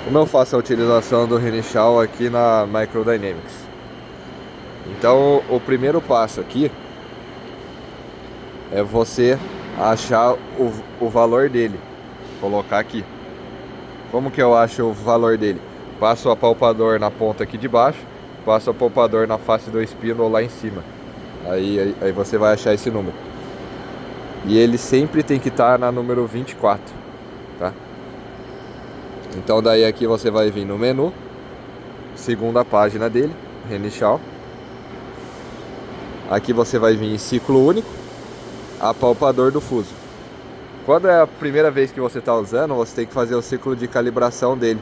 Como eu faço a utilização do Renishaw aqui na Microdynamics? Então, o primeiro passo aqui é você achar o valor dele, colocar aqui. Como que eu acho o valor dele? Passo o apalpador na ponta aqui de baixo, passo o apalpador na face do espino lá em cima. Aí você vai achar esse número. E ele sempre tem que estar na número 24, tá? Então daí aqui você vai vir no menu, segunda página dele, Renishaw. Aqui você vai vir em ciclo único, apalpador do fuso. Quando é a primeira vez que você está usando, você tem que fazer o ciclo de calibração dele.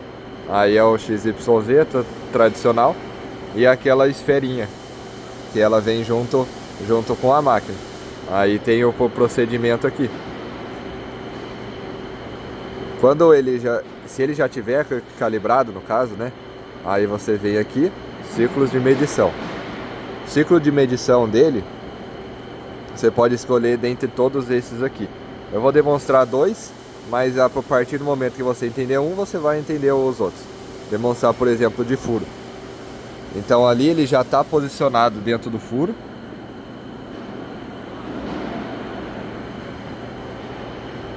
Aí é o XYZ tradicional e aquela esferinha, que ela vem junto com a máquina. Aí tem o procedimento aqui. Se ele já tiver calibrado, no caso, né? Aí você vem aqui, ciclos de medição. Ciclo de medição dele, você pode escolher dentre todos esses aqui. Eu vou demonstrar dois, mas a partir do momento que você entender um, você vai entender os outros. Demonstrar, por exemplo, de furo. Então ali ele já está posicionado dentro do furo.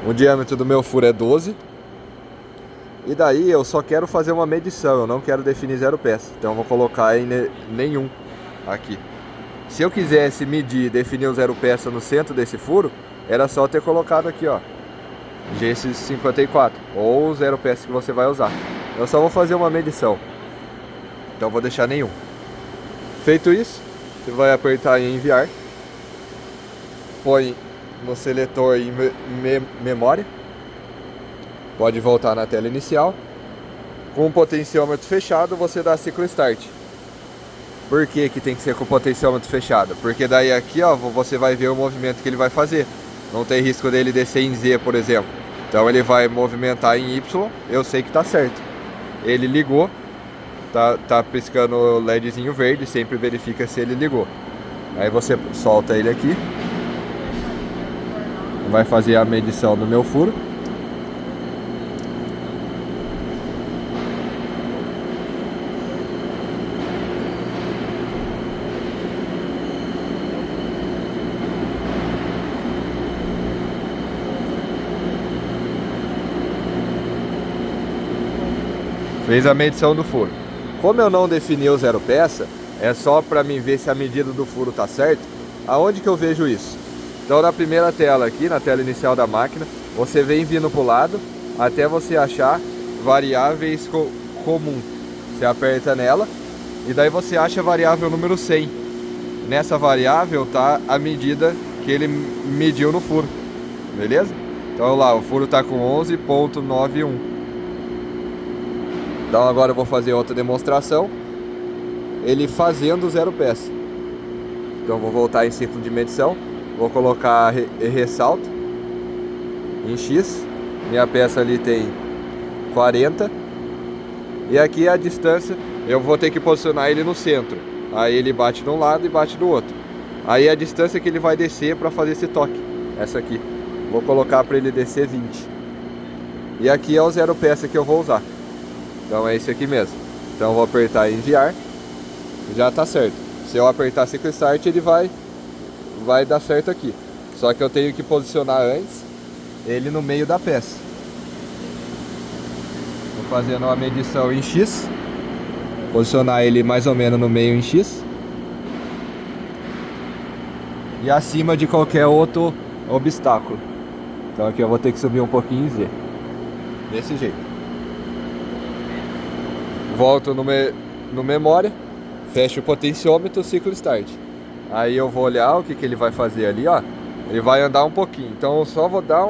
O diâmetro do meu furo é 12. E daí eu só quero fazer uma medição, eu não quero definir zero peça. Então eu vou colocar em nenhum aqui. Se eu quisesse medir e definir o zero peça no centro desse furo, era só ter colocado aqui, ó, G54 ou o zero peça que você vai usar. Eu só vou fazer uma medição. Então eu vou deixar nenhum. Feito isso, você vai apertar em enviar. Põe no seletor em memória. Pode voltar na tela inicial. Com o potenciômetro fechado, você dá ciclo start. Por que que tem que ser com o potenciômetro fechado? Porque daí aqui, ó, você vai ver o movimento que ele vai fazer. Não tem risco dele descer em Z, por exemplo. Então ele vai movimentar em Y, eu sei que tá certo. Ele ligou, tá piscando o LEDzinho verde, sempre verifica se ele ligou. Aí você solta ele aqui. Vai fazer a medição do meu furo. Fez a medição do furo. Como eu não defini o zero peça, é só para mim ver se a medida do furo tá certo. Aonde que eu vejo isso? Então na primeira tela aqui, na tela inicial da máquina, você vem vindo para o lado até você achar variáveis comum. Você aperta nela e daí você acha a variável número 100. Nessa variável tá a medida que ele mediu no furo, beleza? Então lá, o furo tá com 11,91. Então agora eu vou fazer outra demonstração, ele fazendo zero peça. Então vou voltar em ciclo de medição, vou colocar ressalto em X, minha peça ali tem 40, e aqui a distância eu vou ter que posicionar ele no centro, aí ele bate de um lado e bate do outro. Aí a distância que ele vai descer para fazer esse toque, essa aqui, vou colocar para ele descer 20. E aqui é o zero peça que eu vou usar. Então é esse aqui mesmo. Então eu vou apertar em enviar. Já tá certo. Se eu apertar ciclo start, ele vai dar certo aqui. Só que eu tenho que posicionar antes ele no meio da peça. Vou fazendo uma medição em X. Posicionar ele mais ou menos no meio em X. E acima de qualquer outro obstáculo. Então aqui eu vou ter que subir um pouquinho em Z. Desse jeito. Volto no memória, fecho o potenciômetro, ciclo start. Aí eu vou olhar o que ele vai fazer ali, ó. Ele vai andar um pouquinho, então eu só vou dar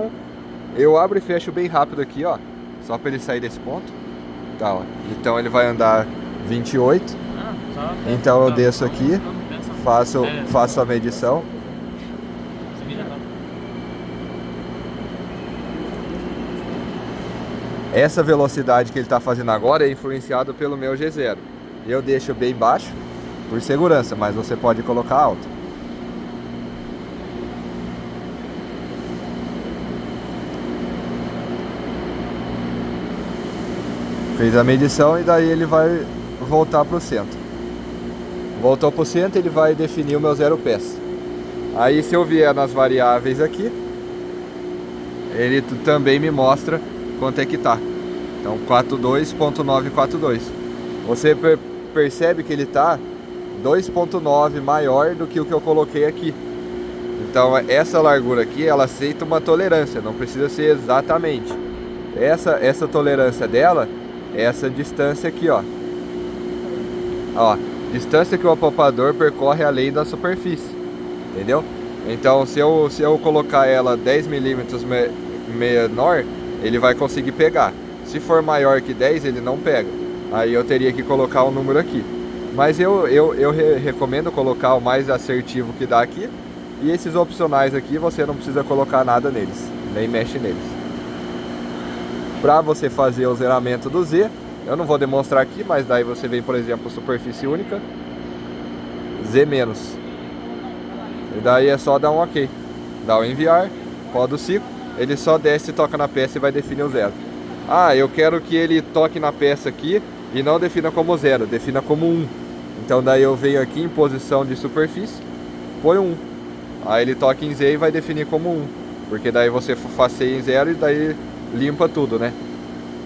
eu abro e fecho bem rápido aqui, ó. Só para ele sair desse ponto. Tá, ó. Então ele vai andar 28. Então eu desço aqui, faço a medição. Essa velocidade que ele está fazendo agora é influenciada pelo meu G0. Eu deixo bem baixo, por segurança, mas você pode colocar alto. Fez a medição e daí ele vai voltar para o centro. Voltou para o centro, ele vai definir o meu zero peça. Aí se eu vier nas variáveis aqui, ele também me mostra quanto é que tá. Então 42.942. Você percebe que ele tá 2.9 maior do que o que eu coloquei aqui. Então essa largura aqui, ela aceita uma tolerância, não precisa ser exatamente. Essa tolerância dela é essa distância aqui, ó. Ó, distância que o apalpador percorre além da superfície, entendeu? Então se eu colocar ela 10 milímetros menor, ele vai conseguir pegar. Se for maior que 10, ele não pega. Aí eu teria que colocar o número aqui. Mas eu recomendo colocar o mais assertivo que dá aqui. E esses opcionais aqui, você não precisa colocar nada neles, nem mexe neles. Para você fazer o zeramento do Z, eu não vou demonstrar aqui, mas daí você vem, por exemplo, superfície única, Z-. E daí é só dar um OK. Dá o enviar, roda o ciclo, ele só desce, toca na peça e vai definir o zero. Ah, eu quero que ele toque na peça aqui e não defina como 0, defina como 1. Então daí eu venho aqui em posição de superfície, põe 1. Aí ele toca em Z e vai definir como 1. Porque daí você faceia em 0 e daí limpa tudo, né?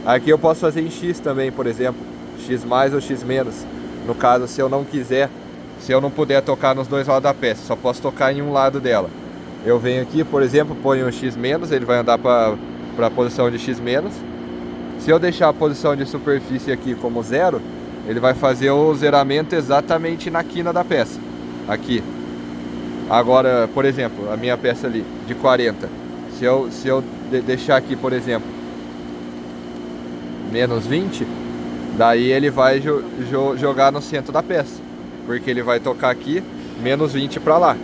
Aqui eu posso fazer em X também, por exemplo. X mais ou X menos. No caso, se eu não quiser, se eu não puder tocar nos dois lados da peça, só posso tocar em um lado dela. Eu venho aqui, por exemplo, ponho um X menos, ele vai andar para a posição de X menos. Se eu deixar a posição de superfície aqui como 0, ele vai fazer o zeramento exatamente na quina da peça. Aqui. Agora, por exemplo, a minha peça ali, de 40. Se eu deixar aqui, por exemplo, menos 20, daí ele vai jogar no centro da peça. Porque ele vai tocar aqui, menos 20 para lá.